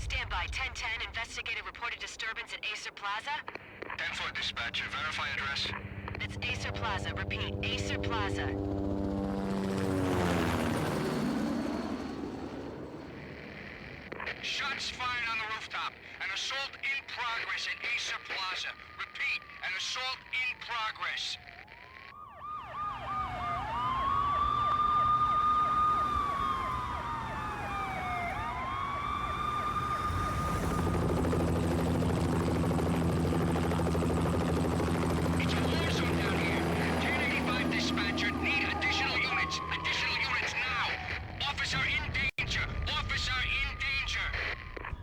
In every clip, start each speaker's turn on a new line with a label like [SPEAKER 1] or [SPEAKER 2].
[SPEAKER 1] Stand by. 1010, investigated reported disturbance at Acer Plaza.
[SPEAKER 2] 10-4 dispatcher, verify address.
[SPEAKER 1] It's Acer Plaza. Repeat, Acer Plaza.
[SPEAKER 2] Shots fired on the rooftop. An assault in progress at Acer Plaza. Repeat, an assault in progress. It's a war zone down here. 1085 dispatcher, need additional units. Additional units now. Officer in danger. Officer in danger.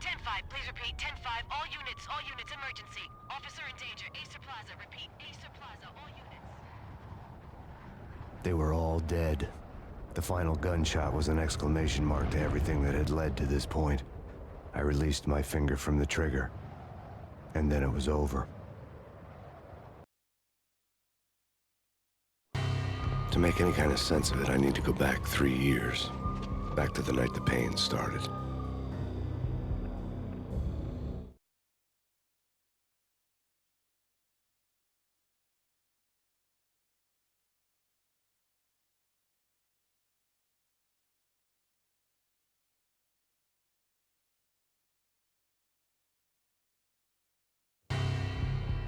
[SPEAKER 1] 10-5, please repeat. 10-5, all units, emergency. Officer in danger, Acer Plaza. Repeat, Acer Plaza, all units.
[SPEAKER 3] They were all dead. The final gunshot was an exclamation mark to everything that had led to this point. I released my finger from the trigger, and then it was over. To make any kind of sense of it, I need to go back 3 years. Back to the night the Payne started.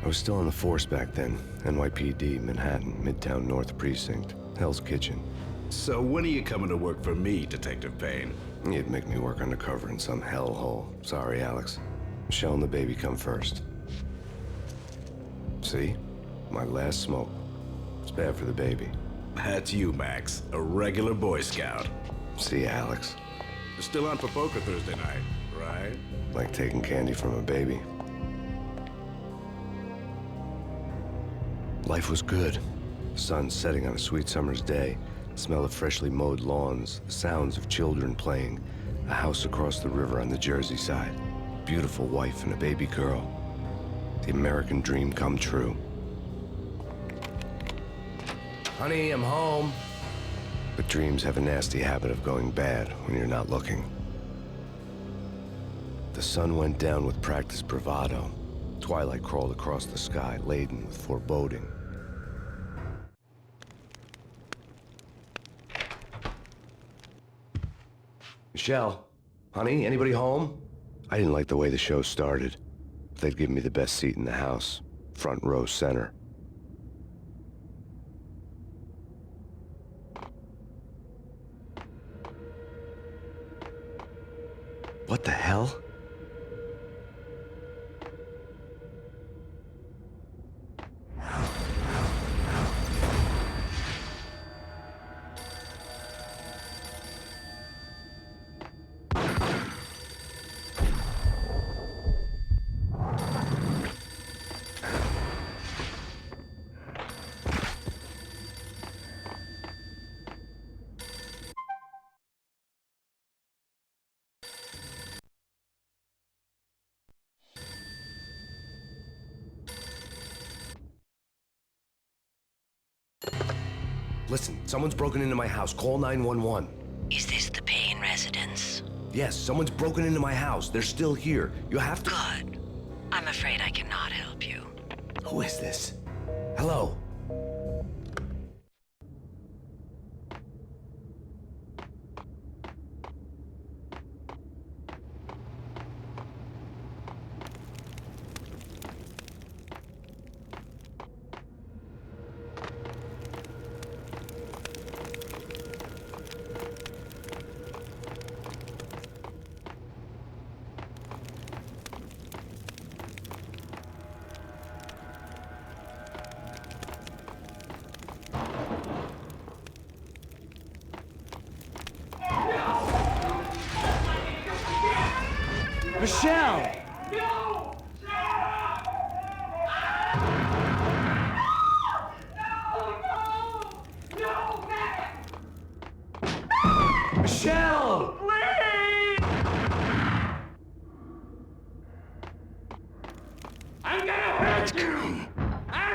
[SPEAKER 3] I was still on the force back then. NYPD, Manhattan, Midtown North Precinct, Hell's Kitchen.
[SPEAKER 4] So when are you coming to work for me, Detective Payne?
[SPEAKER 3] You'd make me work undercover in some hellhole. Sorry, Alex. Michelle and the baby come first. See? My last smoke. It's bad for the baby.
[SPEAKER 4] That's you, Max. A regular Boy Scout.
[SPEAKER 3] See, Alex?
[SPEAKER 4] You're still on for poker Thursday night, right?
[SPEAKER 3] Like taking candy from a baby. Life was good. Sun setting on a sweet summer's day. The smell of freshly mowed lawns. The sounds of children playing. A house across the river on the Jersey side. Beautiful wife and a baby girl. The American dream come true. Honey, I'm home. But dreams have a nasty habit of going bad when you're not looking. The sun went down with practiced bravado. Twilight crawled across the sky, laden with foreboding. Michelle, honey, anybody home? I didn't like the way the show started. They'd give me the best seat in the house, front row center. What the hell? Listen, someone's broken into my house. Call 911.
[SPEAKER 1] Is this the Payne residence?
[SPEAKER 3] Yes, someone's broken into my house. They're still here. You have to...
[SPEAKER 1] Good. I'm afraid I cannot help you.
[SPEAKER 3] Who is this? Hello? Michelle!
[SPEAKER 5] No! No!
[SPEAKER 3] Michelle!
[SPEAKER 5] Please! I'm gonna hurt you!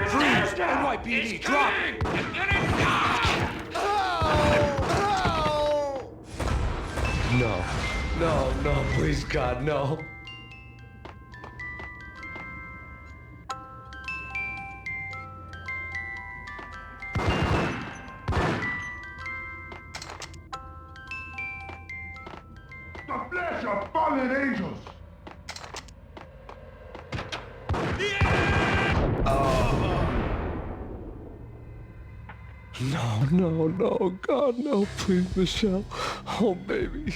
[SPEAKER 3] Freeze! NYPD, drop!
[SPEAKER 5] It's gonna die!
[SPEAKER 3] No. No, no, please, God, no.
[SPEAKER 6] The flesh of fallen angels!
[SPEAKER 3] No, no, no, God, no, please, Michelle. Oh, baby.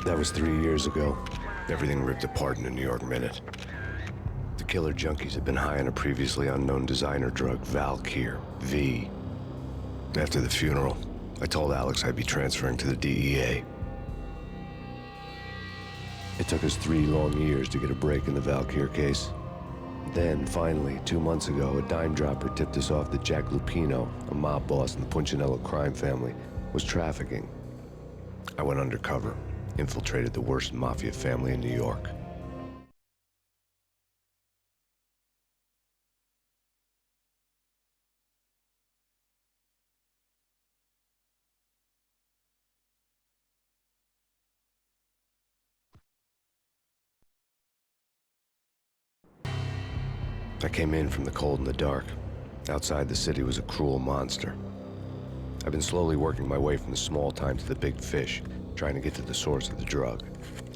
[SPEAKER 3] That was 3 years ago. Everything ripped apart in a New York minute. The killer junkies had been high on a previously unknown designer drug, Valkyr, V. After the funeral, I told Alex I'd be transferring to the DEA. It took us 3 long years to get a break in the Valkyr case. Then, finally, 2 months ago, a dime dropper tipped us off that Jack Lupino, a mob boss in the Punchinello crime family, was trafficking. I went undercover, infiltrated the worst mafia family in New York. I came in from the cold and the dark. Outside, the city was a cruel monster. I've been slowly working my way from the small time to the big fish, trying to get to the source of the drug.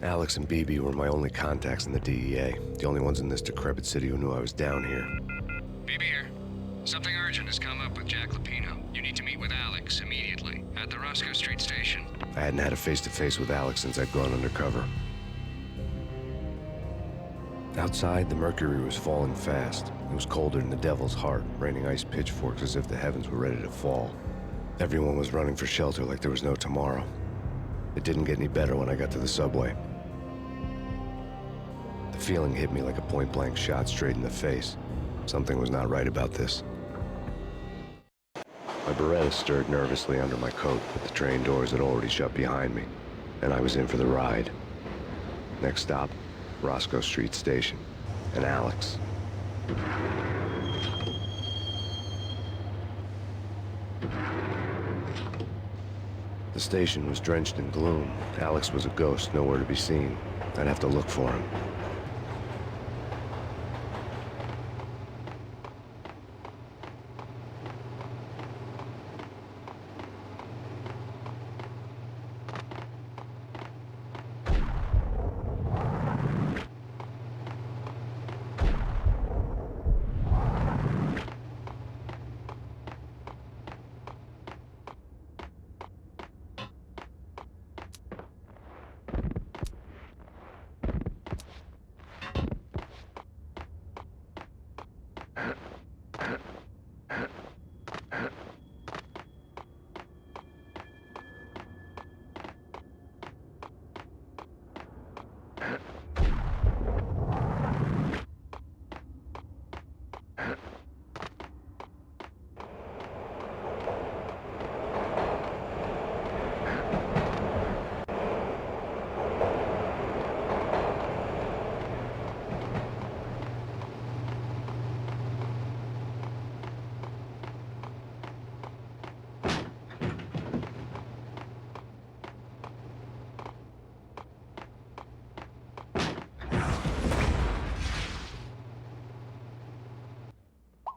[SPEAKER 3] Alex and BB were my only contacts in the DEA, the only ones in this decrepit city who knew I was down here.
[SPEAKER 2] BB here. Something urgent has come up with Jack Lupino. You need to meet with Alex immediately at the Roscoe Street station.
[SPEAKER 3] I hadn't had a face-to-face with Alex since I'd gone undercover. Outside, the mercury was falling fast. It was colder than the devil's heart, raining ice pitchforks as if the heavens were ready to fall. Everyone was running for shelter like there was no tomorrow. It didn't get any better when I got to the subway. The feeling hit me like a point-blank shot straight in the face. Something was not right about this. My Beretta stirred nervously under my coat, but the train doors had already shut behind me, and I was in for the ride. Next stop, Roscoe Street Station, and Alex. The station was drenched in gloom. Alex was a ghost, nowhere to be seen. I'd have to look for him.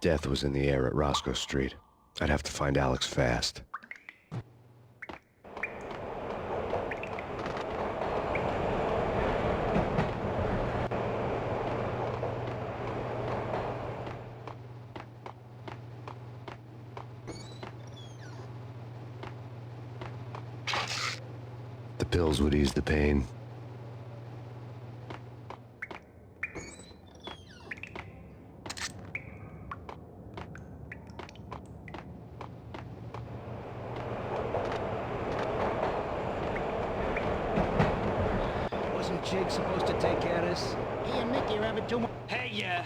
[SPEAKER 3] Death was in the air at Roscoe Street. I'd have to find Alex fast. The pills would ease the pain.
[SPEAKER 7] Jake supposed to take care of this?
[SPEAKER 8] He and Mickey are having too much.
[SPEAKER 5] Hey, yeah.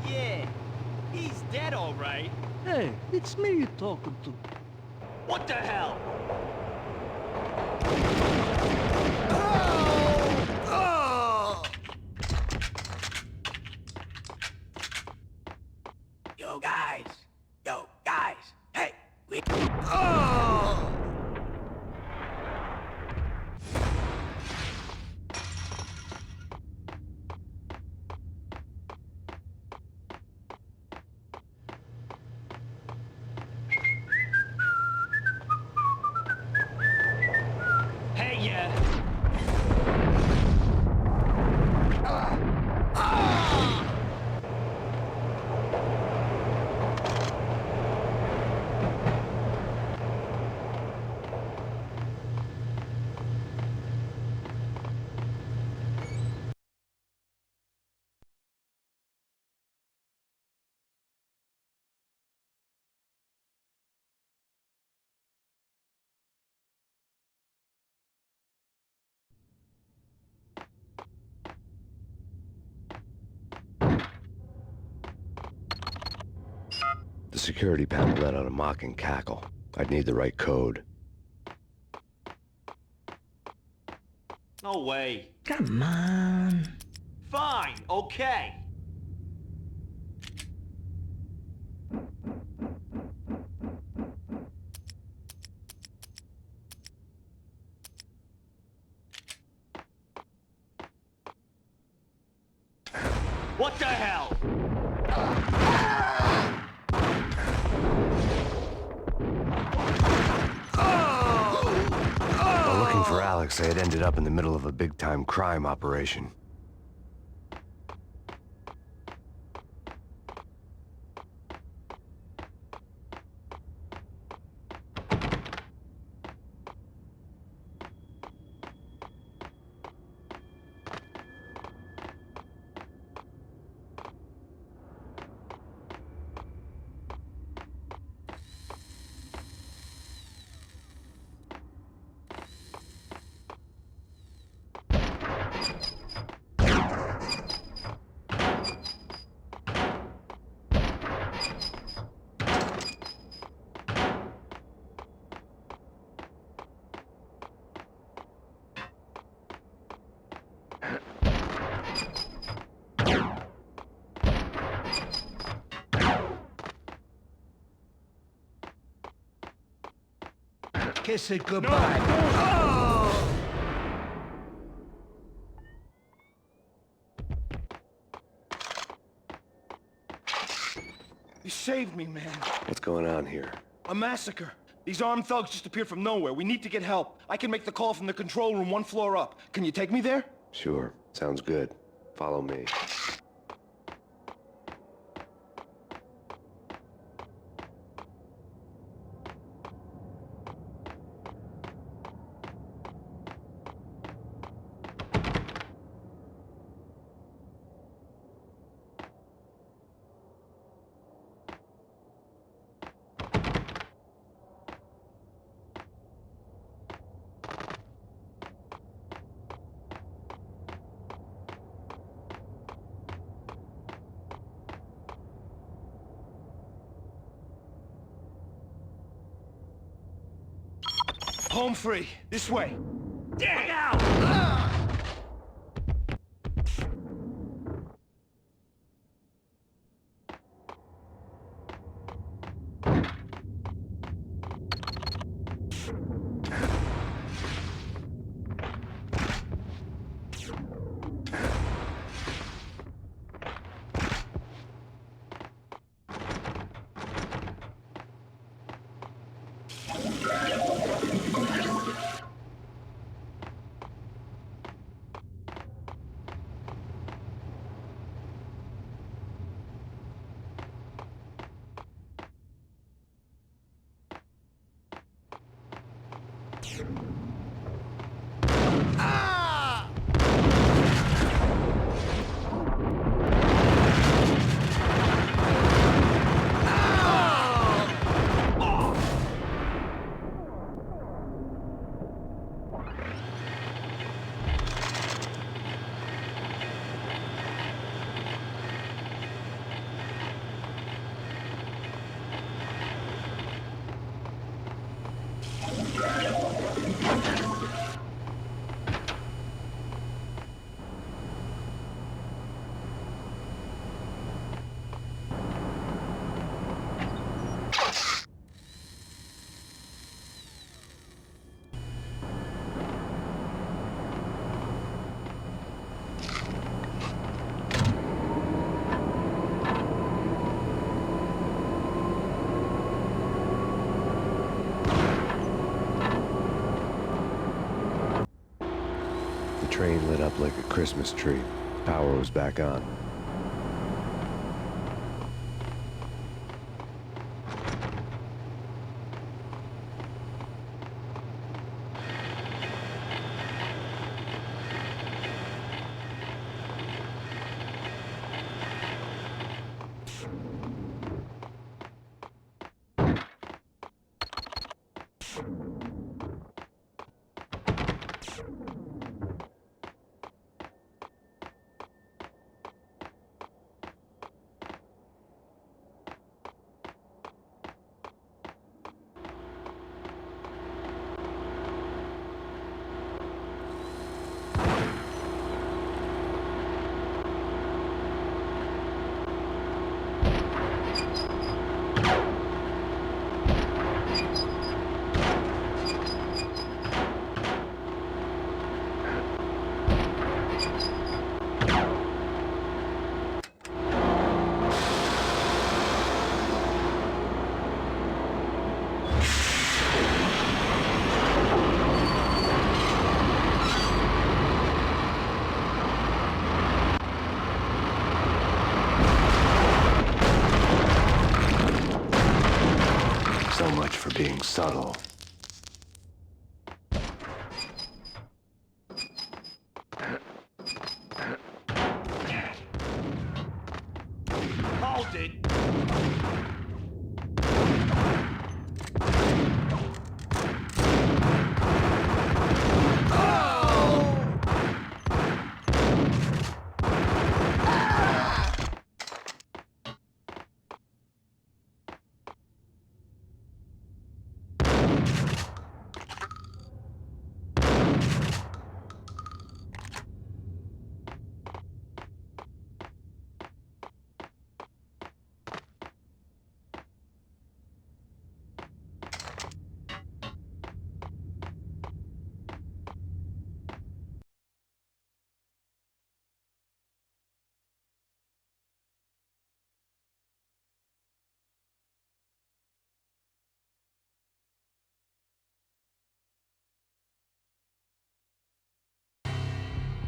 [SPEAKER 7] Yeah, he's dead all right.
[SPEAKER 9] Hey, it's me you're talking to.
[SPEAKER 5] What the hell?
[SPEAKER 7] Yo, guys. Yo, guys. Hey, we...
[SPEAKER 5] Hey, yeah.
[SPEAKER 3] The security panel let out a mocking cackle. I'd need the right code.
[SPEAKER 5] No way.
[SPEAKER 8] Come on.
[SPEAKER 5] Fine, okay. What the hell?
[SPEAKER 3] While looking for Alex, I had ended up in the middle of a big-time crime operation.
[SPEAKER 7] Kiss it goodbye.
[SPEAKER 10] You saved me, man.
[SPEAKER 3] What's going on here?
[SPEAKER 10] A massacre. These armed thugs just appeared from nowhere. We need to get help. I can make the call from the control room 1 floor up. Can you take me there?
[SPEAKER 3] Sure, sounds good. Follow me.
[SPEAKER 10] Home free. This way.
[SPEAKER 5] Dig out!
[SPEAKER 3] The train lit up like a Christmas tree. Power was back on. So much for being subtle.
[SPEAKER 5] Hold it!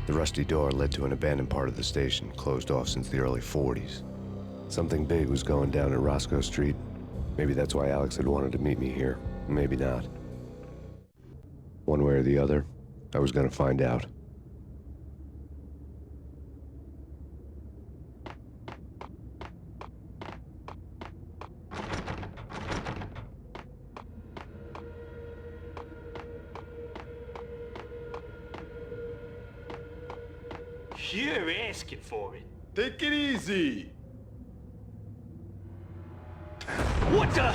[SPEAKER 3] The rusty door led to an abandoned part of the station, closed off since the early 40s. Something big was going down at Roscoe Street. Maybe that's why Alex had wanted to meet me here. Maybe not. One way or the other, I was gonna find out.
[SPEAKER 5] You're asking for it.
[SPEAKER 4] Take it easy.
[SPEAKER 5] What the?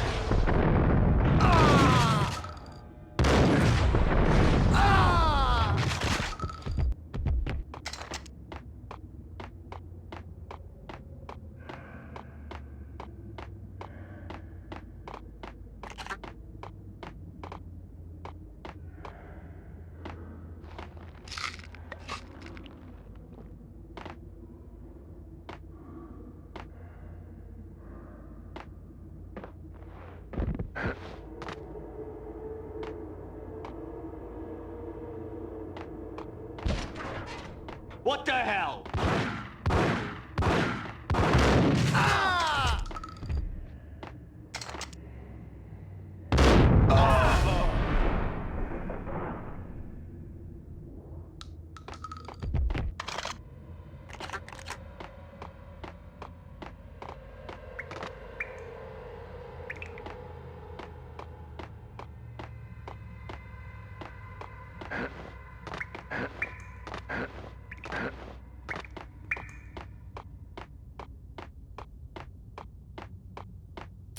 [SPEAKER 5] What the hell?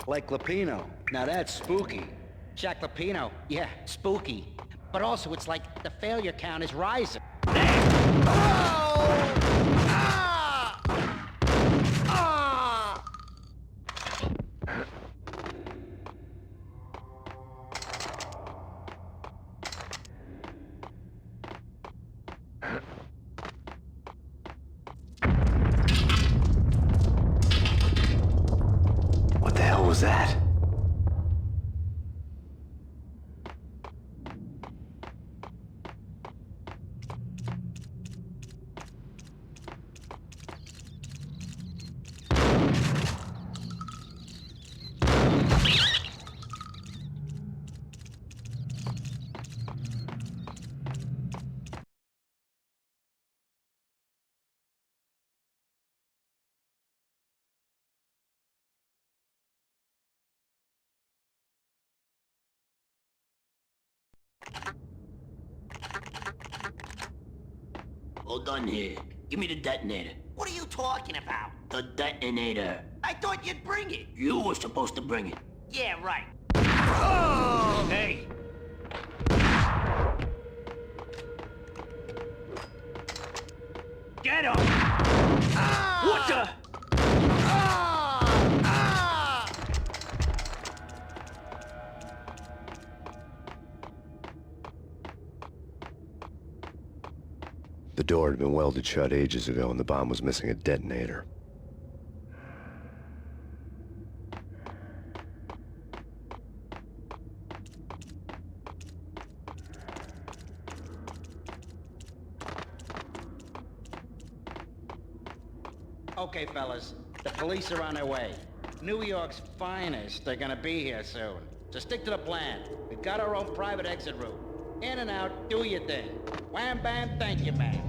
[SPEAKER 7] Like Lapino. Now that's spooky.
[SPEAKER 8] Jack Lapino, yeah, spooky. But also, it's like the failure count is rising.
[SPEAKER 3] What the hell was that?
[SPEAKER 11] Hold on here. Give me the detonator.
[SPEAKER 8] What are you talking about?
[SPEAKER 11] The detonator.
[SPEAKER 8] I thought you'd bring it.
[SPEAKER 11] You were supposed to bring it.
[SPEAKER 8] Yeah, right.
[SPEAKER 5] Hey! Get him! What the?
[SPEAKER 3] The door had been welded shut ages ago and the bomb was missing a detonator.
[SPEAKER 8] Okay, fellas, the police are on their way. New York's finest are gonna be here soon. So stick to the plan. We've got our own private exit route. In and out, do your thing. Wham bam, thank you, man.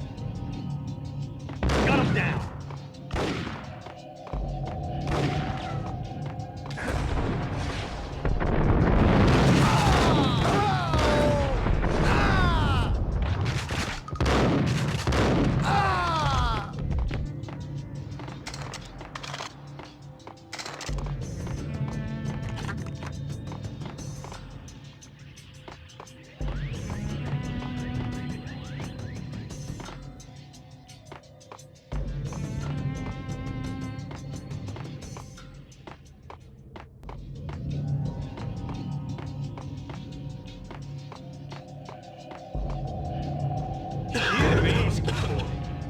[SPEAKER 5] Got him down!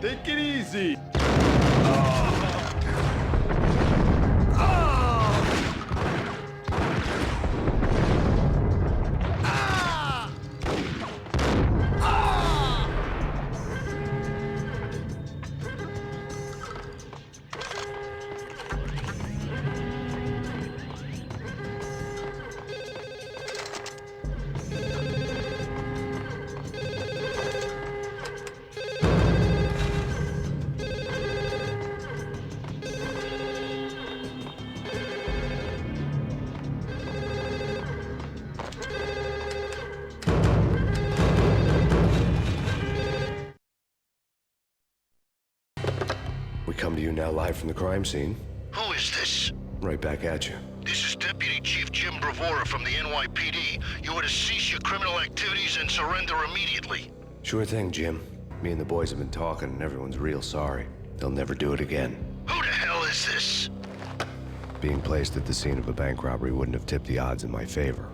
[SPEAKER 10] Take it easy.
[SPEAKER 3] We come to you now live from the crime scene.
[SPEAKER 12] Who is this?
[SPEAKER 3] Right back at you.
[SPEAKER 12] This is Deputy Chief Jim Bravura from the NYPD. You are to cease your criminal activities and surrender immediately.
[SPEAKER 3] Sure thing, Jim. Me and the boys have been talking and everyone's real sorry. They'll never do it again.
[SPEAKER 12] Who the hell is this?
[SPEAKER 3] Being placed at the scene of a bank robbery wouldn't have tipped the odds in my favor.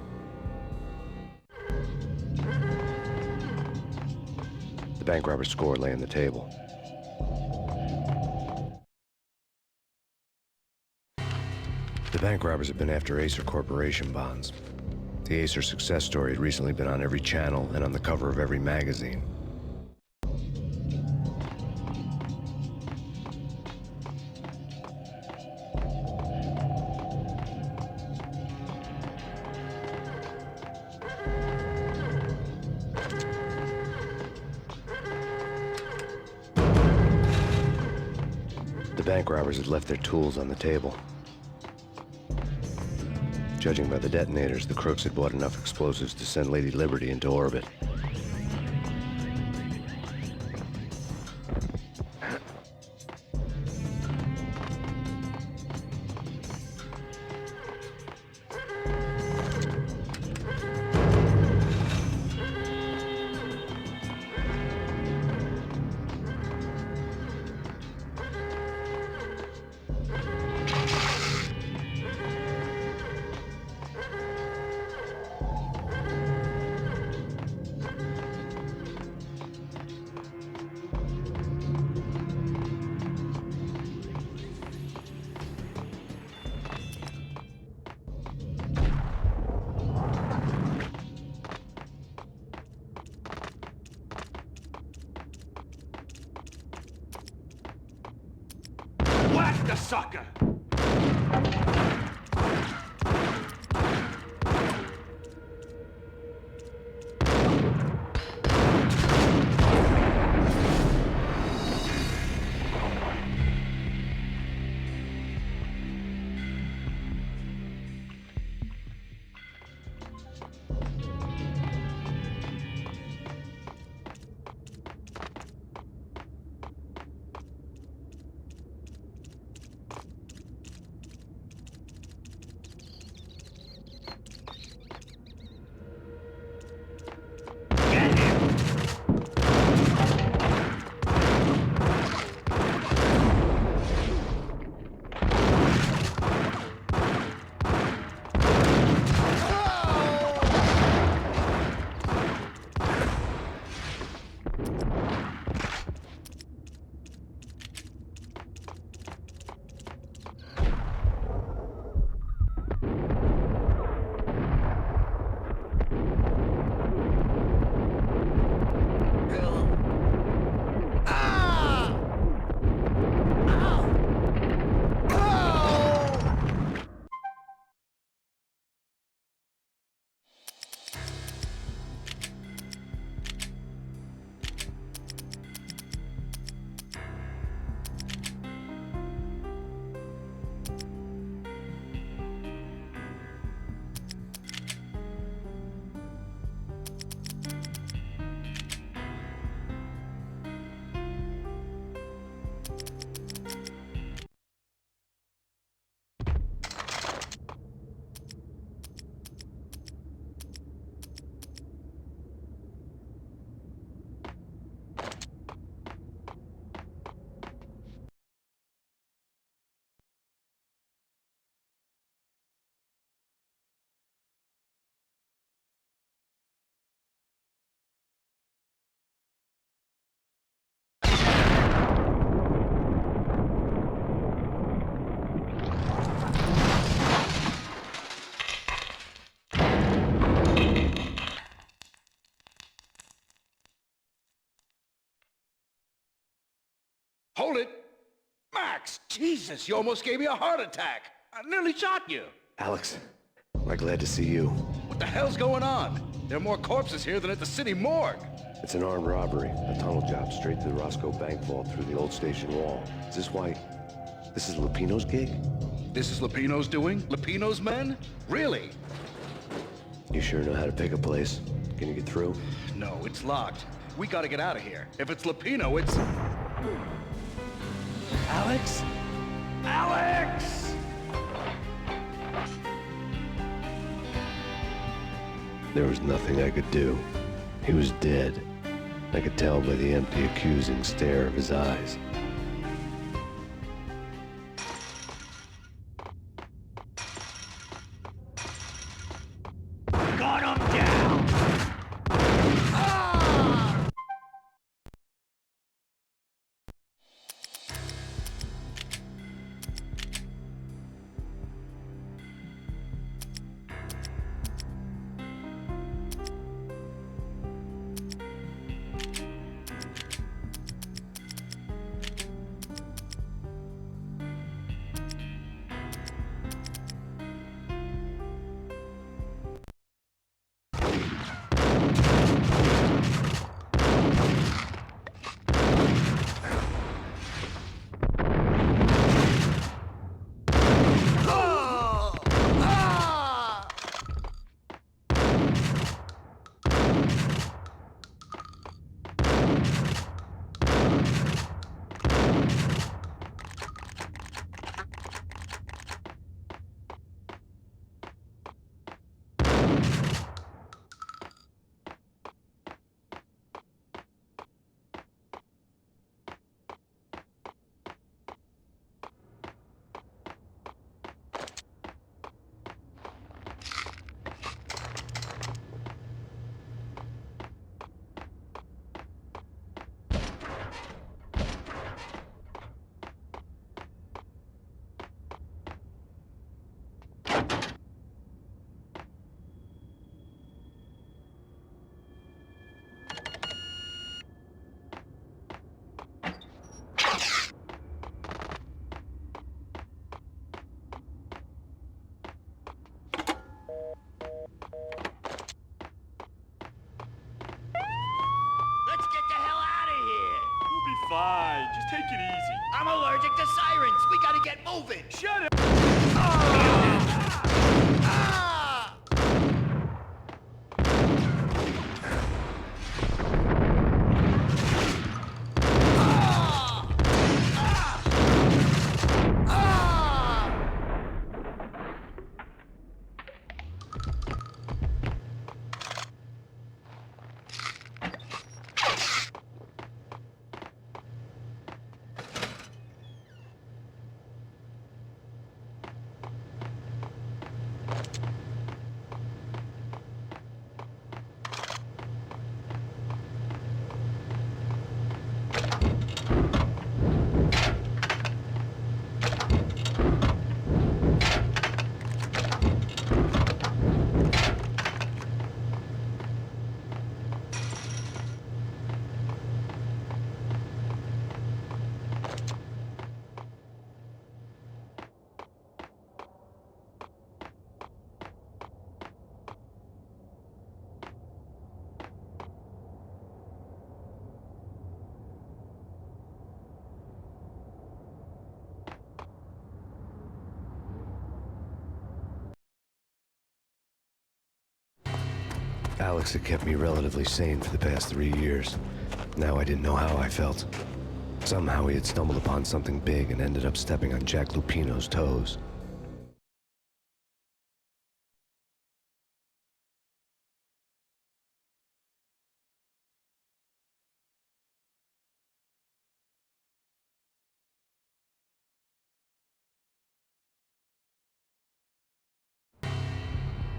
[SPEAKER 3] The bank robber's score lay on the table. The bank robbers have been after Acer Corporation bonds. The Acer success story had recently been on every channel and on the cover of every magazine. The bank robbers had left their tools on the table. Judging by the detonators, the crooks had bought enough explosives to send Lady Liberty into orbit.
[SPEAKER 5] the sucker!
[SPEAKER 4] Hold it! Max! Jesus, you almost gave me a heart attack! I nearly shot you!
[SPEAKER 3] Alex, we're glad to see you.
[SPEAKER 4] What the hell's going on? There are more corpses here than at the city morgue!
[SPEAKER 3] It's an armed robbery, a tunnel job straight to the Roscoe Bank vault through the old station wall. Is this why... this is Lupino's gig?
[SPEAKER 4] This is Lupino's doing? Lupino's men? Really?
[SPEAKER 3] You sure know how to pick a place? Can you get through?
[SPEAKER 4] No, it's locked. We gotta get out of here. If it's Lupino, it's...
[SPEAKER 5] Alex? Alex!
[SPEAKER 3] There was nothing I could do. He was dead. I could tell by the empty, accusing stare of his eyes.
[SPEAKER 5] Got him down! fine. Just take it easy.
[SPEAKER 7] I'm allergic to sirens. We gotta get moving.
[SPEAKER 5] Shut up!
[SPEAKER 3] Alex had kept me relatively sane for the past 3 years. Now I didn't know how I felt. Somehow he had stumbled upon something big and ended up stepping on Jack Lupino's toes.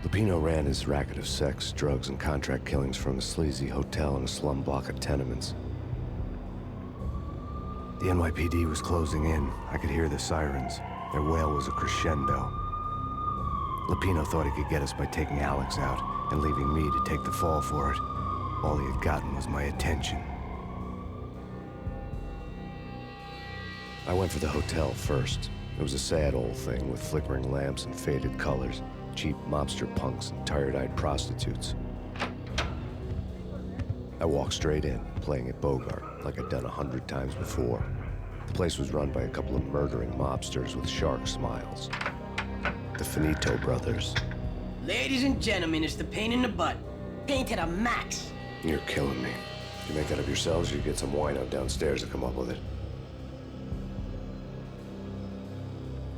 [SPEAKER 3] Lupino ran his racket of sex, drugs, and contract killings from a sleazy hotel in a slum block of tenements. The NYPD was closing in. I could hear the sirens. Their wail was a crescendo. Lupino thought he could get us by taking Alex out and leaving me to take the fall for it. All he had gotten was my attention. I went for the hotel first. It was a sad old thing with flickering lamps and faded colors, cheap mobster punks and tired-eyed prostitutes. I walked straight in, playing at Bogart, like I'd done 100 times before. The place was run by a couple of murdering mobsters with shark smiles. The Finito brothers.
[SPEAKER 11] Ladies and gentlemen, it's the pain in the butt. Pain to the max.
[SPEAKER 3] You're killing me. You make that up yourselves, or you get some wino downstairs to come up with it?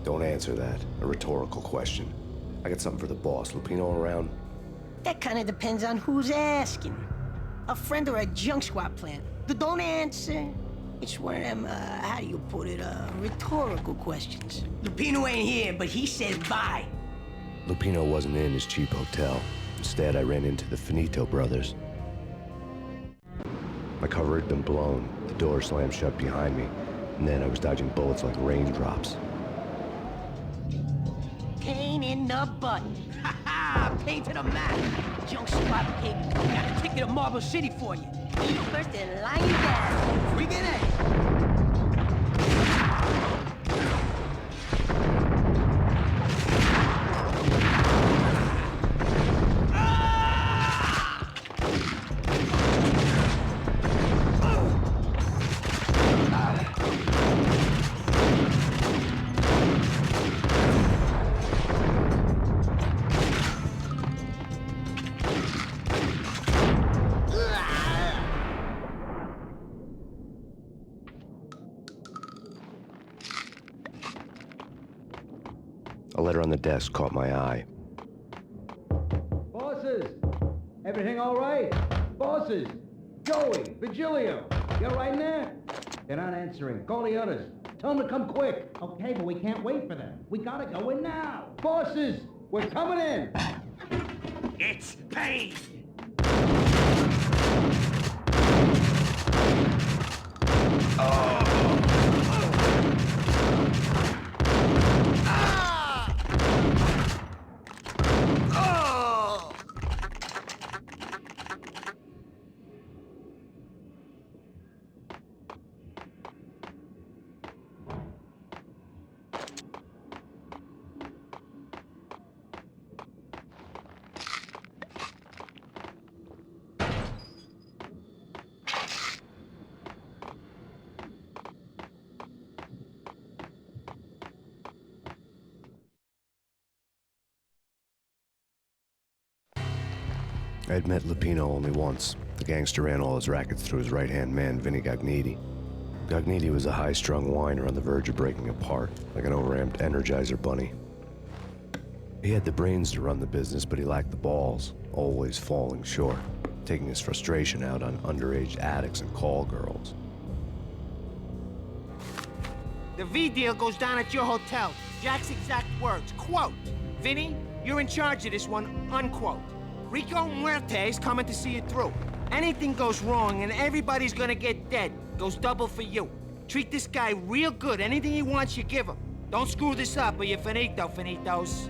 [SPEAKER 3] Don't answer that. A rhetorical question. I got something for the boss. Lupino around?
[SPEAKER 11] That kind of depends on who's asking. A friend or a junk squad plant. But don't answer. It's one of them, how do you put it, rhetorical questions. Lupino ain't here, but he says bye.
[SPEAKER 3] Lupino wasn't in his cheap hotel. Instead, I ran into the Finito brothers. My cover had been blown. The door slammed shut behind me. And then I was dodging bullets like raindrops.
[SPEAKER 11] Pain in the butt. Ha ha! Pain to the max. Junk squad pig. Got a ticket to Marble City for you. Eat first and line down. Bring it in.
[SPEAKER 3] A letter on the desk caught my eye.
[SPEAKER 13] Bosses! Everything all right? Bosses! Joey! Vigilio! You all right in there? They're not answering. Call the others. Tell them to come quick. Okay, but we can't wait for them. We gotta go in now. Bosses! We're coming in!
[SPEAKER 5] It's Payne!
[SPEAKER 3] I'd met Lupino only once. The gangster ran all his rackets through his right-hand man, Vinny Gognitti. Gognitti was a high-strung whiner on the verge of breaking apart, like an overamped Energizer bunny. He had the brains to run the business, but he lacked the balls, always falling short, taking his frustration out on underage addicts and call girls.
[SPEAKER 7] The V deal goes down at your hotel. Jack's exact words, quote, "Vinny, you're in charge of this one," unquote. Rico Muerte's coming to see it through. Anything goes wrong and everybody's gonna get dead. Goes double for you. Treat this guy real good. Anything he wants, you give him. Don't screw this up or you're finito, finitos.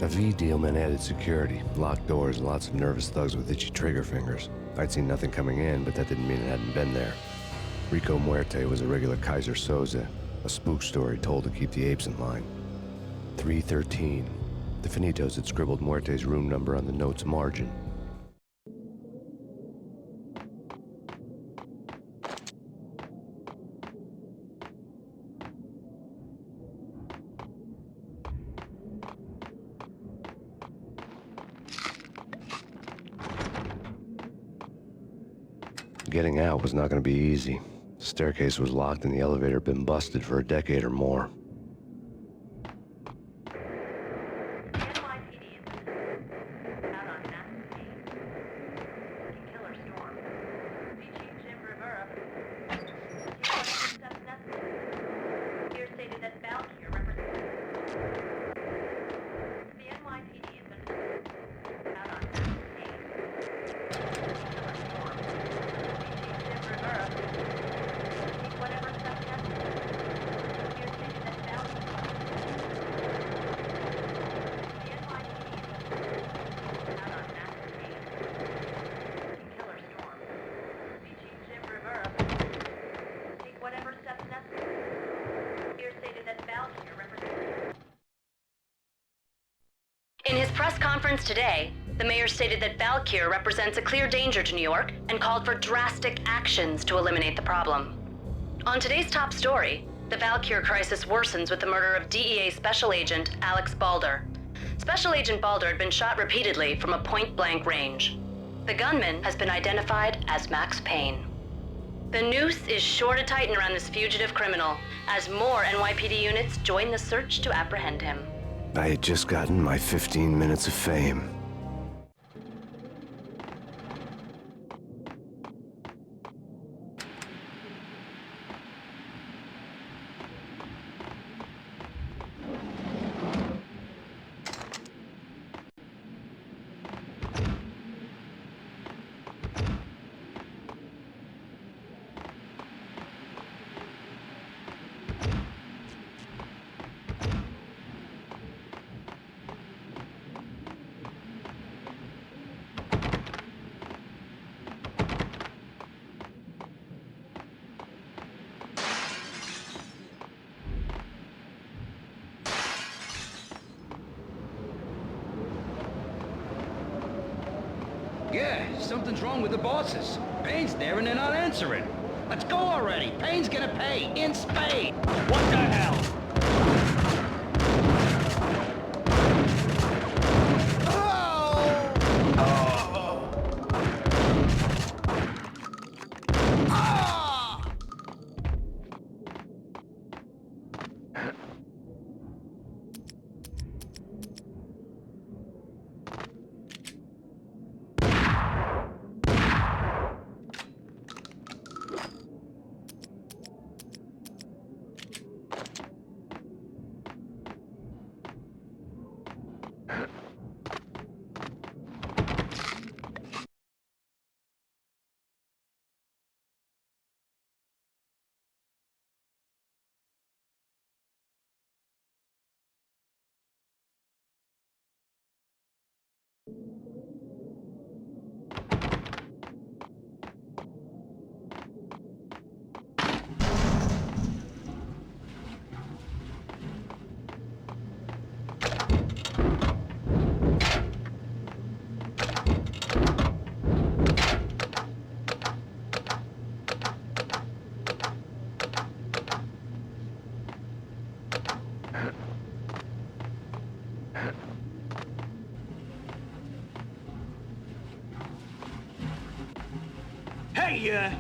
[SPEAKER 3] A V deal meant added security, locked doors, and lots of nervous thugs with itchy trigger fingers. I'd seen nothing coming in, but that didn't mean it hadn't been there. Rico Muerte was a regular Kaiser Soze, a spook story told to keep the apes in line. 313. The Finitos had scribbled Muerte's room number on the note's margin. Getting out was not going to be easy. The staircase was locked and the elevator had been busted for a decade or more.
[SPEAKER 1] In his press conference today, the mayor stated that Valkyr represents a clear danger to New York and called for drastic actions to eliminate the problem. On today's top story, the Valkyr crisis worsens with the murder of DEA Special Agent Alex Balder. Special Agent Balder had been shot repeatedly from a point-blank range. The gunman has been identified as Max Payne. The noose is sure to tighten around this fugitive criminal as more NYPD units join the search to apprehend him.
[SPEAKER 3] I had just gotten my 15 minutes of fame.
[SPEAKER 10] Yeah, something's wrong with the bosses. Payne's there and they're not answering.
[SPEAKER 8] Let's go already. Payne's gonna pay in spades.
[SPEAKER 5] What the hell? Hey,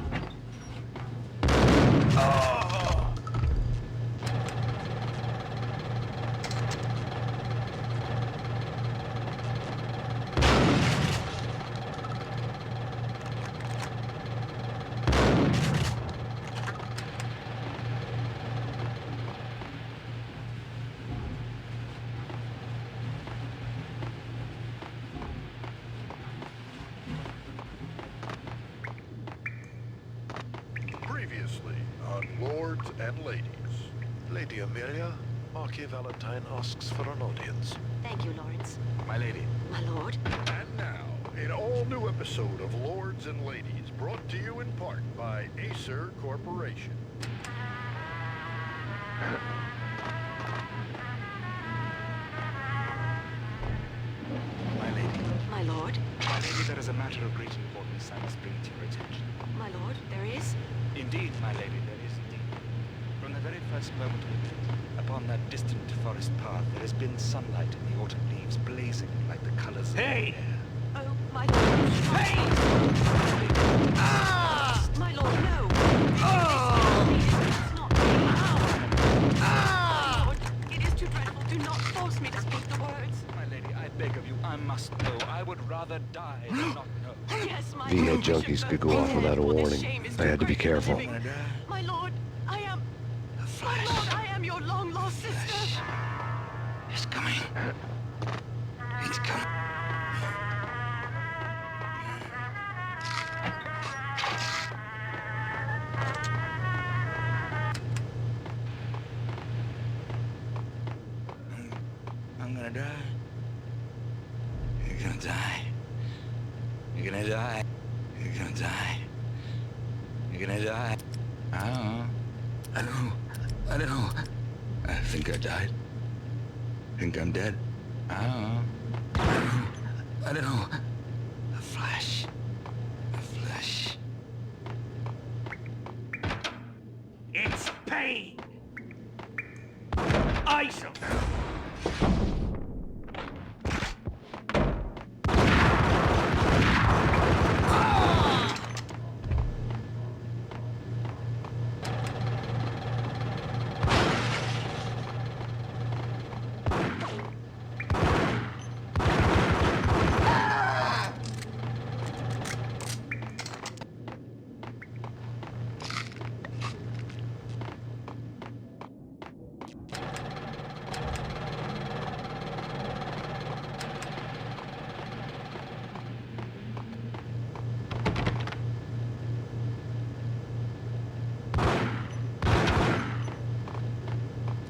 [SPEAKER 12] Previously on Lords and Ladies. Lady Amelia, Marquis Valentine asks for an audience.
[SPEAKER 1] Thank you, Lawrence.
[SPEAKER 10] My lady.
[SPEAKER 1] My lord.
[SPEAKER 12] And now, an all-new episode of Lords and Ladies, brought to you in part by Acer Corporation.
[SPEAKER 10] My lady.
[SPEAKER 1] My lord.
[SPEAKER 10] My lady, there is a matter of great importance I must bring to your attention.
[SPEAKER 1] My lord, there is?
[SPEAKER 10] Indeed, my lady, there is indeed. From the very first moment we met, upon that distant forest path, there has been sunlight in the autumn leaves blazing like the colors of the air.
[SPEAKER 1] Oh, my lord.
[SPEAKER 5] Payne!
[SPEAKER 1] Ah! My lord, no! It's not. Ah! Lord, it is too dreadful. Do not force me to speak the words.
[SPEAKER 10] My lady, I beg of you, I must know. I would rather die than not know.
[SPEAKER 1] Yes, my
[SPEAKER 3] VA
[SPEAKER 1] lord.
[SPEAKER 3] junkies could go off without a warning. I had to be careful.
[SPEAKER 1] My lord, I am... My lord, I am your long-lost sister.
[SPEAKER 10] It's coming. It's coming. I'm gonna die. You're gonna die. You're gonna die. You're gonna die. You're gonna die. I don't know. I don't know. I think I died. Think I'm dead. I don't know. I don't know. A flash. A flash.
[SPEAKER 5] It's Payne! Ice him!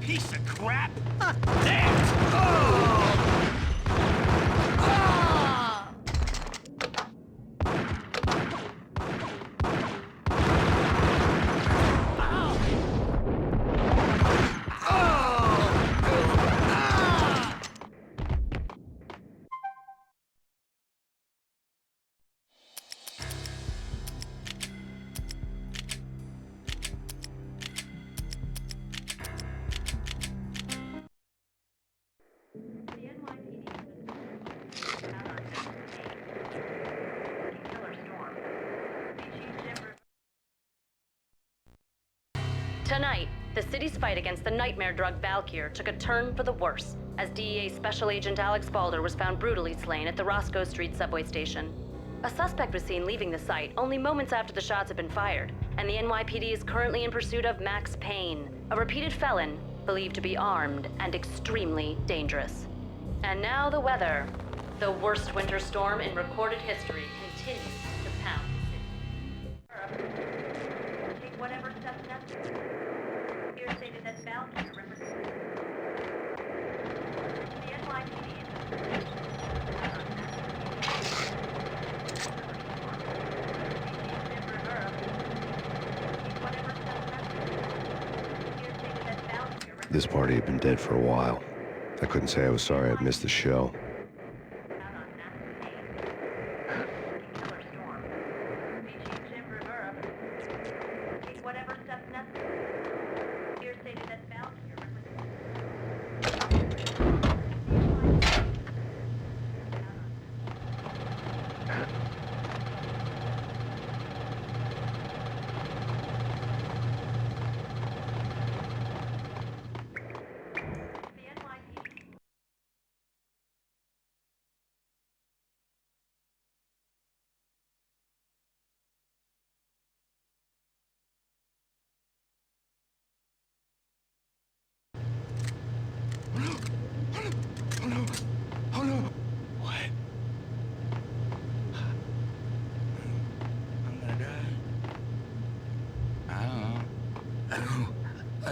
[SPEAKER 5] Piece of crap! There!
[SPEAKER 1] Tonight, the city's fight against the nightmare drug Valkyr took a turn for the worse, as DEA Special Agent Alex Balder was found brutally slain at the Roscoe Street subway station. A suspect was seen leaving the site only moments after the shots had been fired, and the NYPD is currently in pursuit of Max Payne, a repeated felon believed to be armed and extremely dangerous. And now the weather. The worst winter storm in recorded history continues to pound the city. Take whatever steps necessary. Here stated that Valkyr represents the NYPD is
[SPEAKER 3] This party had been dead for a while. I couldn't say I was sorry I'd missed the show.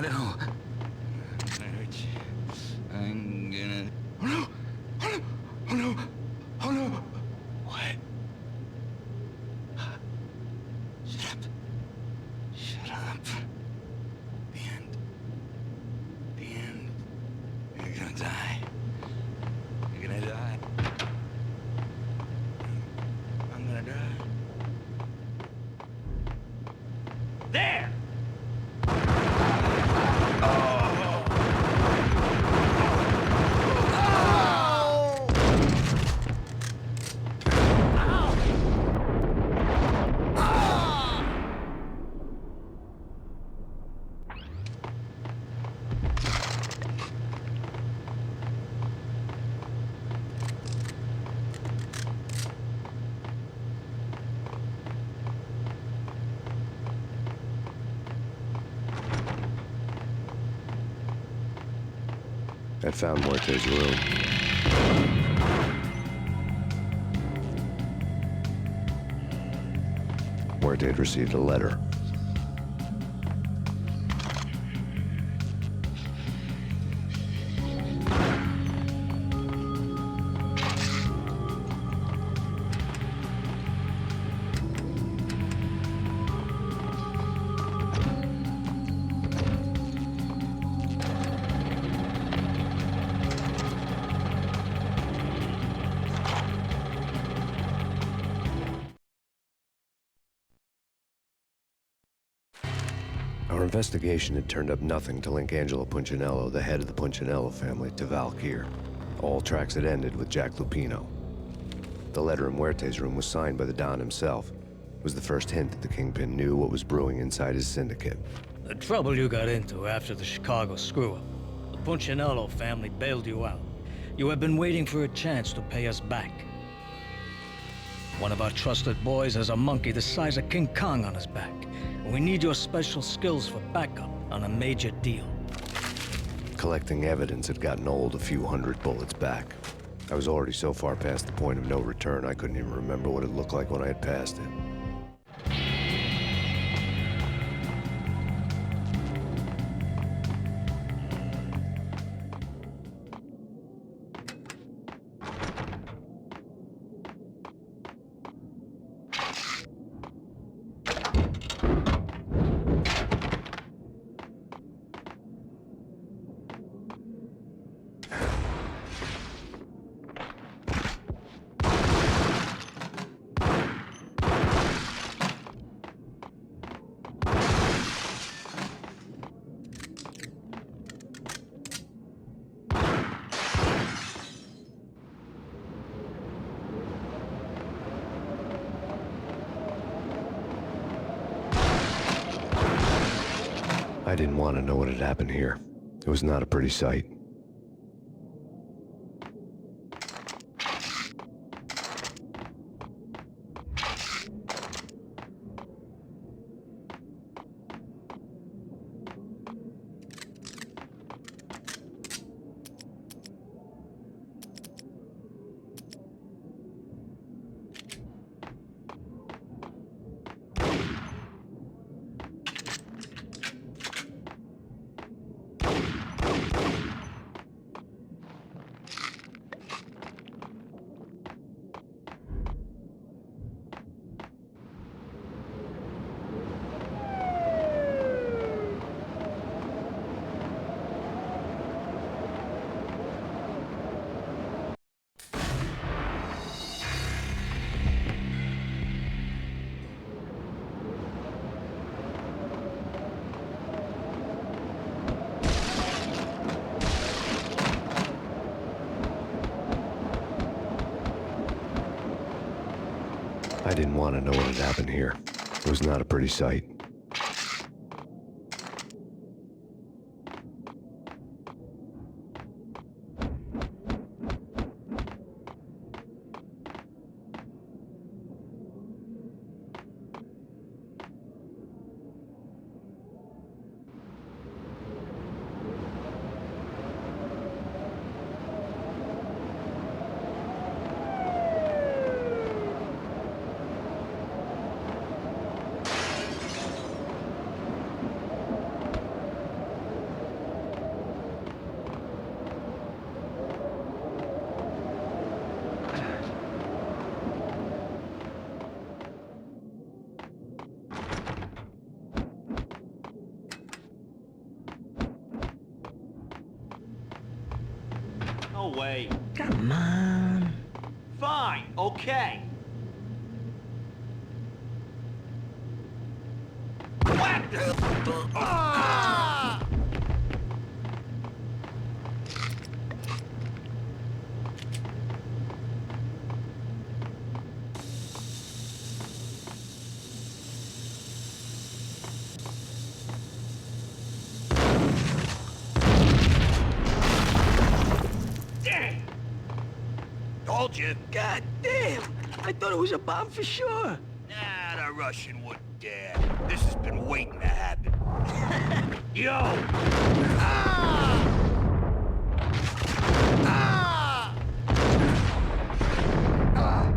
[SPEAKER 10] I know. I'm gonna hurt you. I'm gonna... Oh no! Oh no! Oh no! Oh no! What? Shut up. Shut up. The end. The end. You're gonna die. You're gonna die. I'm gonna die.
[SPEAKER 5] There!
[SPEAKER 3] I found Muerte's room. Muerte had received a letter. Our investigation had turned up nothing to link Angelo Punchinello, the head of the Punchinello family, to Val Kier. All tracks had ended with Jack Lupino. The letter in Muerte's room was signed by the Don himself. It was the first hint that the Kingpin knew what was brewing inside his syndicate.
[SPEAKER 14] The trouble you got into after the Chicago screw-up. The Punchinello family bailed you out. You have been waiting for a chance to pay us back. One of our trusted boys has a monkey the size of King Kong on his back. We need your special skills for backup on a major deal.
[SPEAKER 3] Collecting evidence had gotten old a few hundred bullets back. I was already so far past the point of no return, I couldn't even remember what it looked like when I had passed it. I didn't want to know what had happened here. It was not a pretty sight. I didn't want to know what had happened here. It was not a pretty sight.
[SPEAKER 5] way.
[SPEAKER 9] Come on.
[SPEAKER 5] Fine, okay. What the? Ah! Damn! Told you.
[SPEAKER 9] God damn! I thought it was a bomb for sure.
[SPEAKER 5] Nah, the Russian wouldn't dare. This has been waiting to happen. Yo! Ah! Ah! Ah!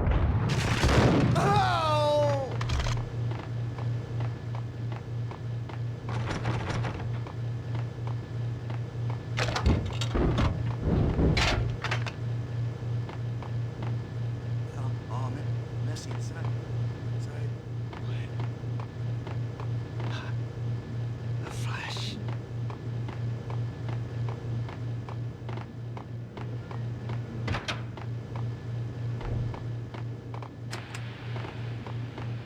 [SPEAKER 5] Oh!
[SPEAKER 9] Oh, man. Messy inside. Inside. The Flash.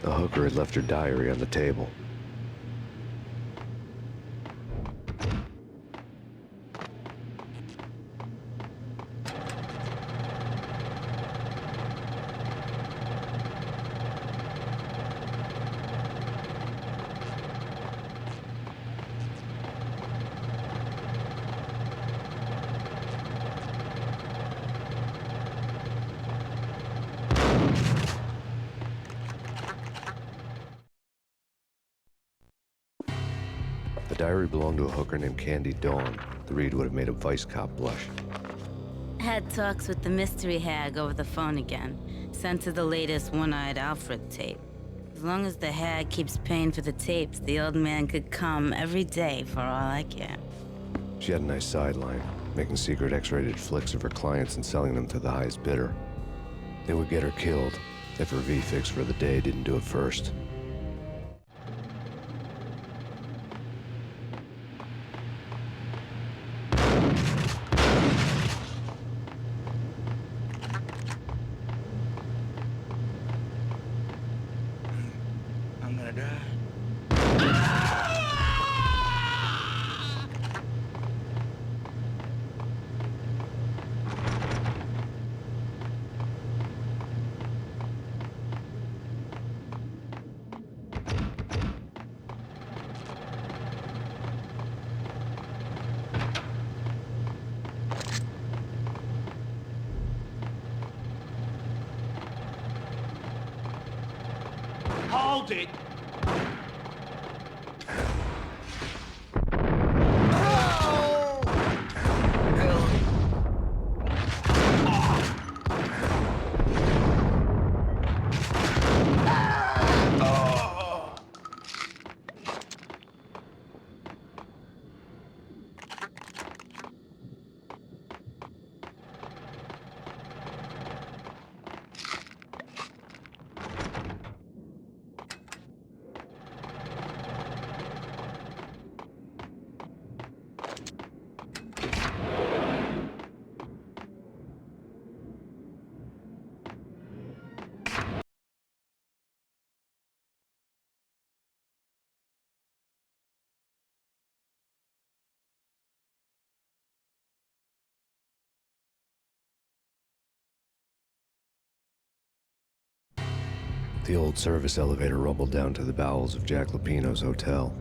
[SPEAKER 3] The hooker had left her diary on the table. The diary belonged to a hooker named Candy Dawn. The read would have made a vice cop blush.
[SPEAKER 15] Had talks with the mystery hag over the phone again. Sent her the latest one-eyed Alfred tape. As long as the hag keeps paying for the tapes, the old man could come every day for all I care.
[SPEAKER 3] She had a nice sideline, making secret X-rated flicks of her clients and selling them to the highest bidder. They would get her killed if her V-fix for the day didn't do it first.
[SPEAKER 10] I'm gonna die.
[SPEAKER 5] Hold it!
[SPEAKER 3] The old service elevator rumbled down to the bowels of Jack Lupino's hotel.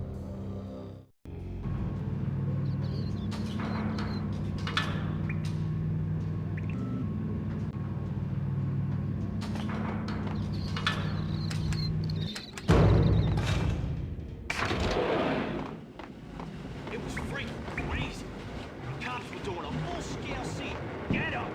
[SPEAKER 5] It was freaking crazy. The cops were doing a full-scale scene. Get up!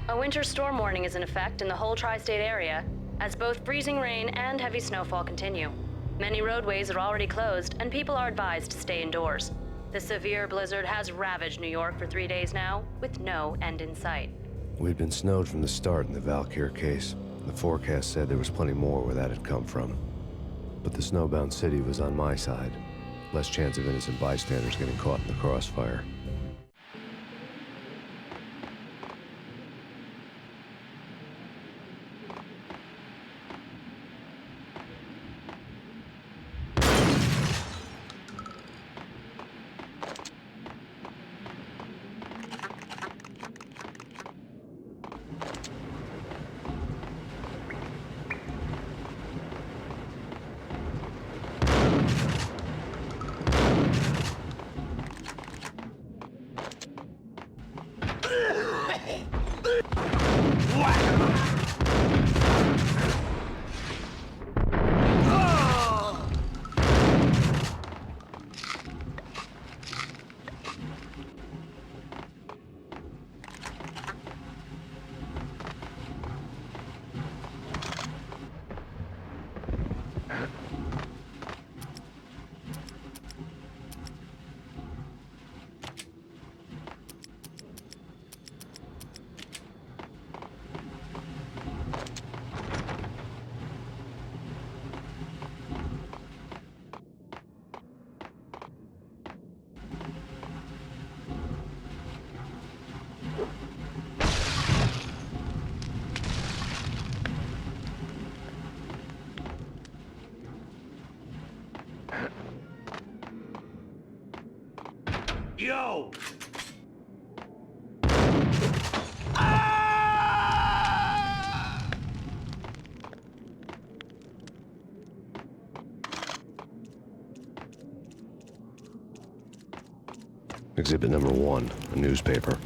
[SPEAKER 1] A winter storm warning is in effect in the whole tri-state area, as both freezing rain and heavy snowfall continue. Many roadways are already closed, and people are advised to stay indoors. The severe blizzard has ravaged New York for 3 days now, with no end in sight.
[SPEAKER 3] We'd been snowed from the start in the Valkyr case. The forecast said there was plenty more where that had come from. But the snowbound city was on my side. Less chance of innocent bystanders getting caught in the crossfire.
[SPEAKER 5] Yo!
[SPEAKER 3] Exhibit number 1, a newspaper.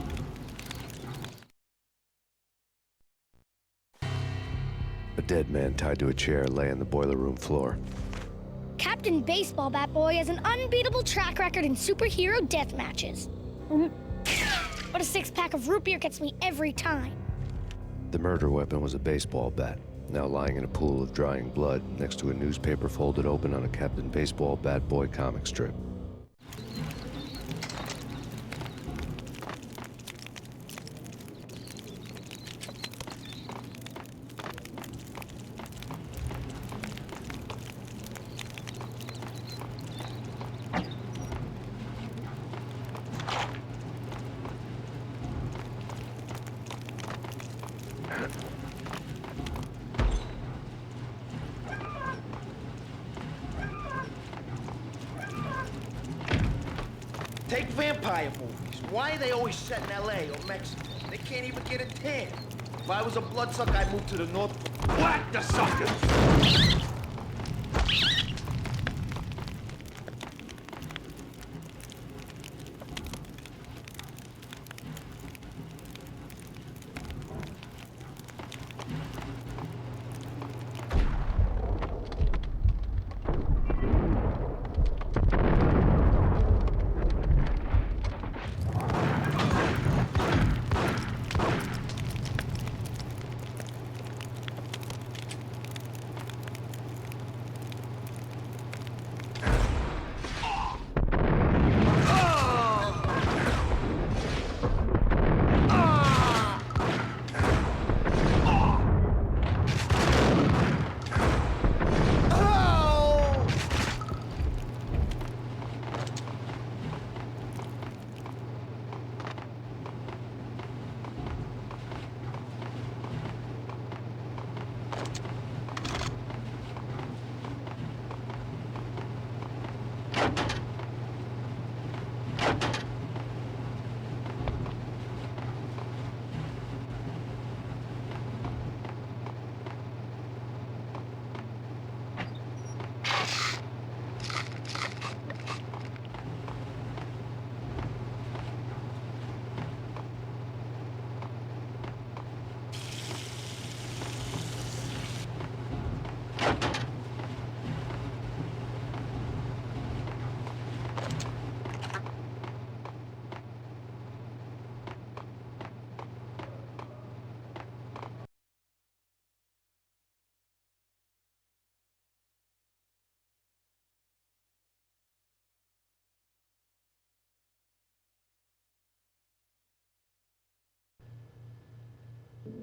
[SPEAKER 3] A dead man tied to a chair lay on the boiler room floor.
[SPEAKER 16] Captain Baseball Bat Boy has an unbeatable track record in superhero death matches. But a 6-pack of root beer gets me every time.
[SPEAKER 3] The murder weapon was a baseball bat, now lying in a pool of drying blood next to a newspaper folded open on a Captain Baseball Bat Boy comic strip.
[SPEAKER 7] Take vampire movies. Why are they always set in LA or Mexico? They can't even get a tan. If I was a bloodsucker, I'd move to the North.
[SPEAKER 5] Whack the suckers!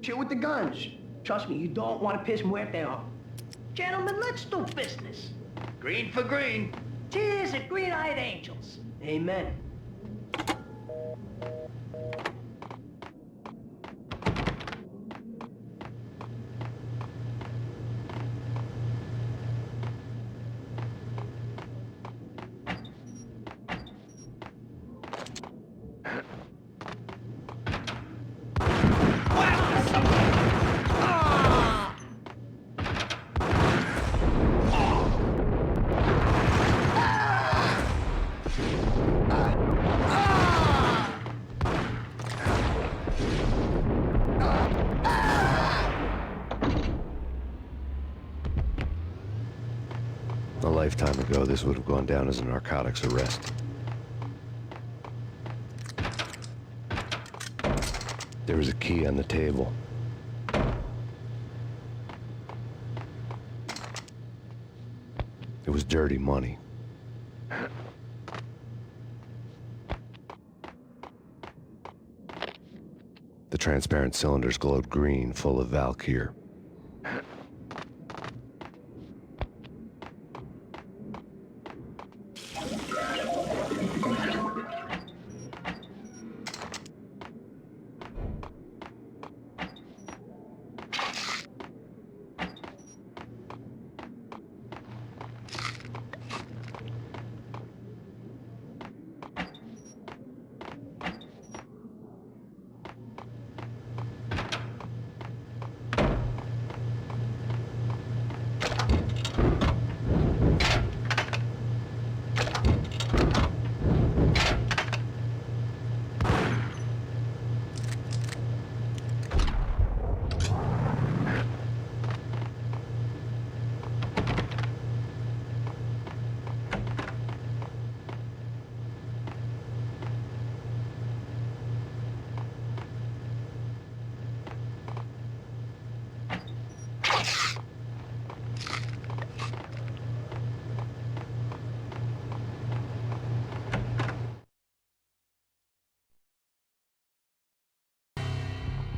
[SPEAKER 11] Chill with the guns. Trust me, you don't want to piss Muerte off. Gentlemen, let's do business.
[SPEAKER 5] Green for green.
[SPEAKER 11] Cheers at green-eyed angels. Amen.
[SPEAKER 3] A lifetime ago, this would have gone down as a narcotics arrest. There was a key on the table. It was dirty money. The transparent cylinders glowed green, full of Valkyr.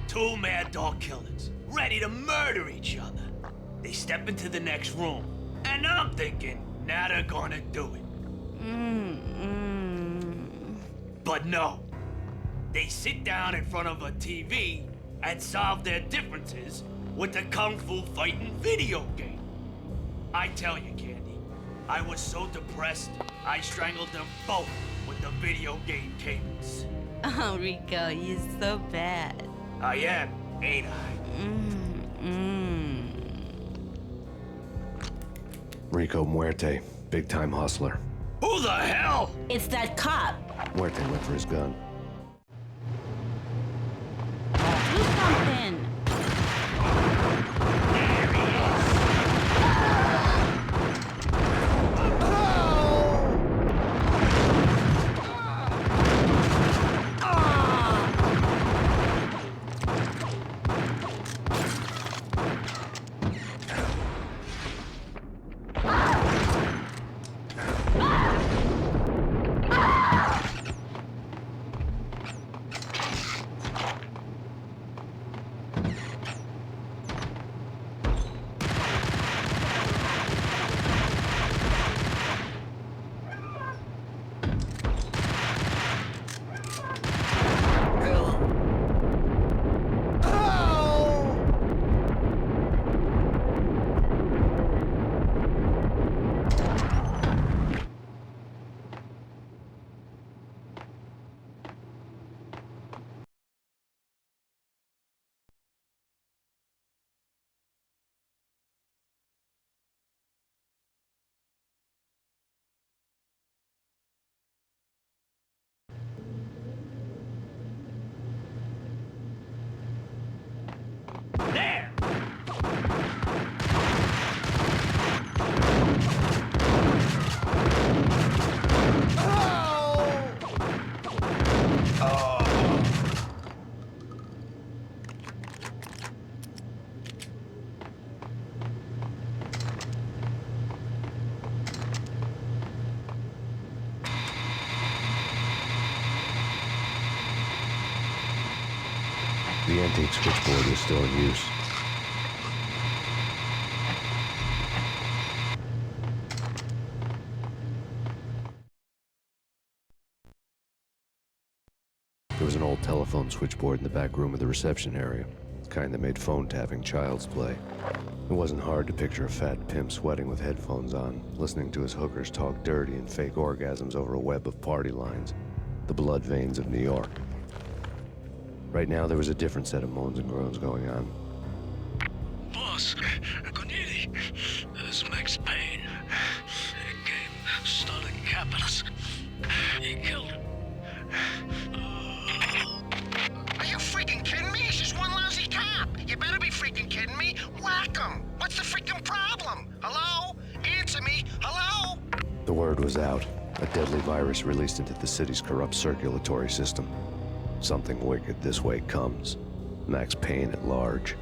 [SPEAKER 5] Two mad dog killers, ready to murder each other. They step into the next room, and I'm thinking, now they're gonna do it. But no. They sit down in front of a TV and solve their differences with the Kung Fu fighting video game. I tell you, Candy, I was so depressed, I strangled them both with the video game cables.
[SPEAKER 15] Oh, Rico, you're so bad.
[SPEAKER 5] I am, ain't I?
[SPEAKER 3] Rico Muerte, big-time hustler.
[SPEAKER 5] Who the hell?
[SPEAKER 15] It's that cop.
[SPEAKER 3] Muerte went for his gun.
[SPEAKER 15] Do something.
[SPEAKER 3] The antique switchboard was still in use. There was an old telephone switchboard in the back room of the reception area, the kind that made phone tapping child's play. It wasn't hard to picture a fat pimp sweating with headphones on, listening to his hookers talk dirty and fake orgasms over a web of party lines, the blood veins of New York. Right now, there was a different set of moans and groans going on.
[SPEAKER 17] Boss, Corneli, this is Max Payne. He came, started capping us. He killed him.
[SPEAKER 2] Are you freaking kidding me? He's just one lousy cop. You better be freaking kidding me. Whack him. What's the freaking problem? Hello? Answer me. Hello?
[SPEAKER 3] The word was out. A deadly virus released into the city's corrupt circulatory system. Something wicked this way comes. Max Payne at large.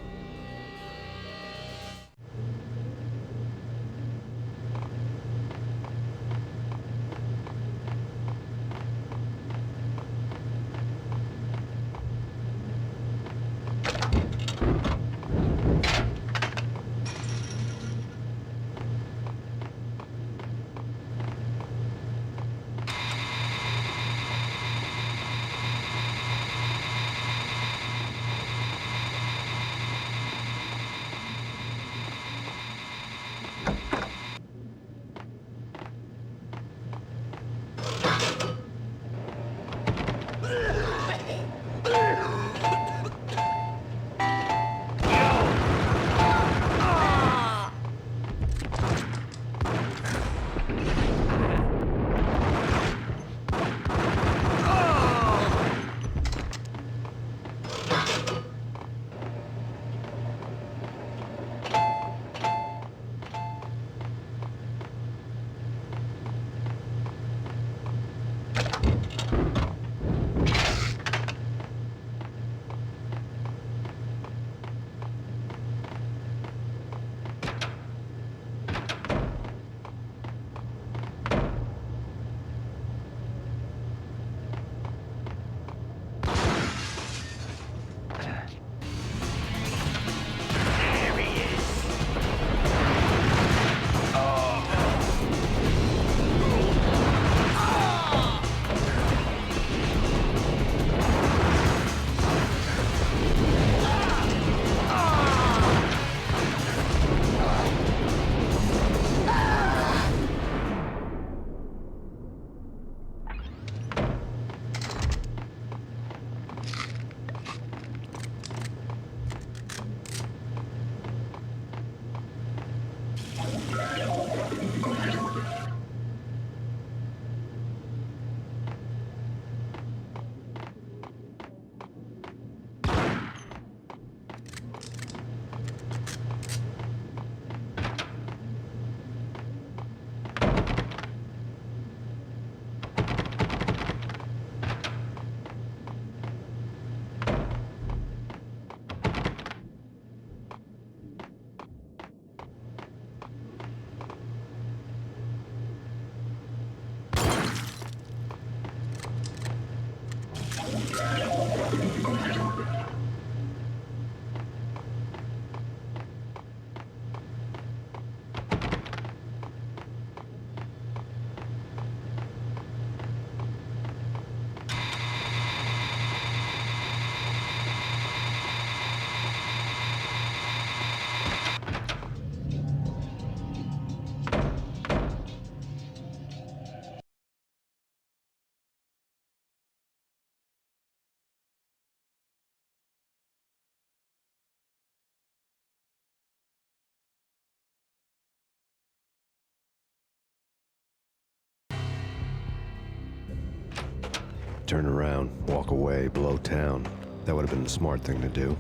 [SPEAKER 3] Turn around, walk away, blow town. That would have been the smart thing to do.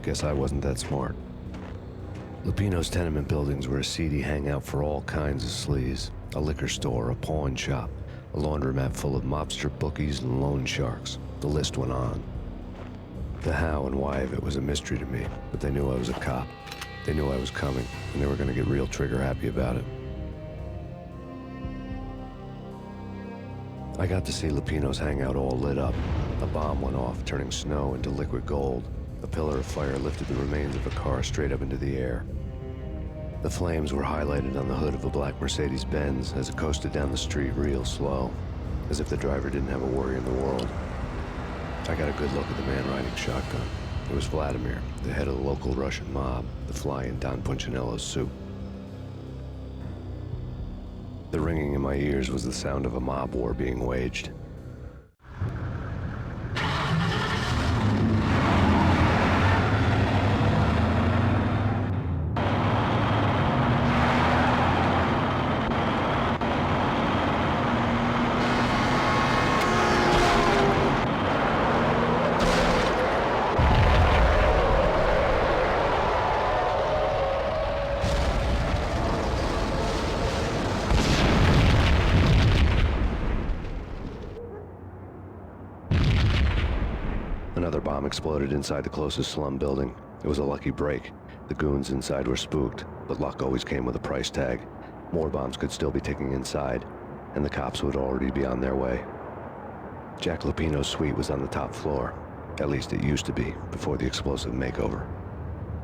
[SPEAKER 3] Guess I wasn't that smart. Lupino's tenement buildings were a seedy hangout for all kinds of sleaze. A liquor store, a pawn shop, a laundromat full of mobster bookies and loan sharks. The list went on. The how and why of it was a mystery to me, but they knew I was a cop. They knew I was coming, and they were going to get real trigger happy about it. I got to see Lupino's hangout all lit up. A bomb went off, turning snow into liquid gold. A pillar of fire lifted the remains of a car straight up into the air. The flames were highlighted on the hood of a black Mercedes-Benz as it coasted down the street real slow, as if the driver didn't have a worry in the world. I got a good look at the man riding shotgun. It was Vladimir, the head of the local Russian mob, the fly in Don Punchinello's suit. The ringing in my ears was the sound of a mob war being waged. Another bomb exploded inside the closest slum building. It was a lucky break. The goons inside were spooked, but luck always came with a price tag. More bombs could still be ticking inside, and the cops would already be on their way. Jack Lupino's suite was on the top floor. At least it used to be, before the explosive makeover.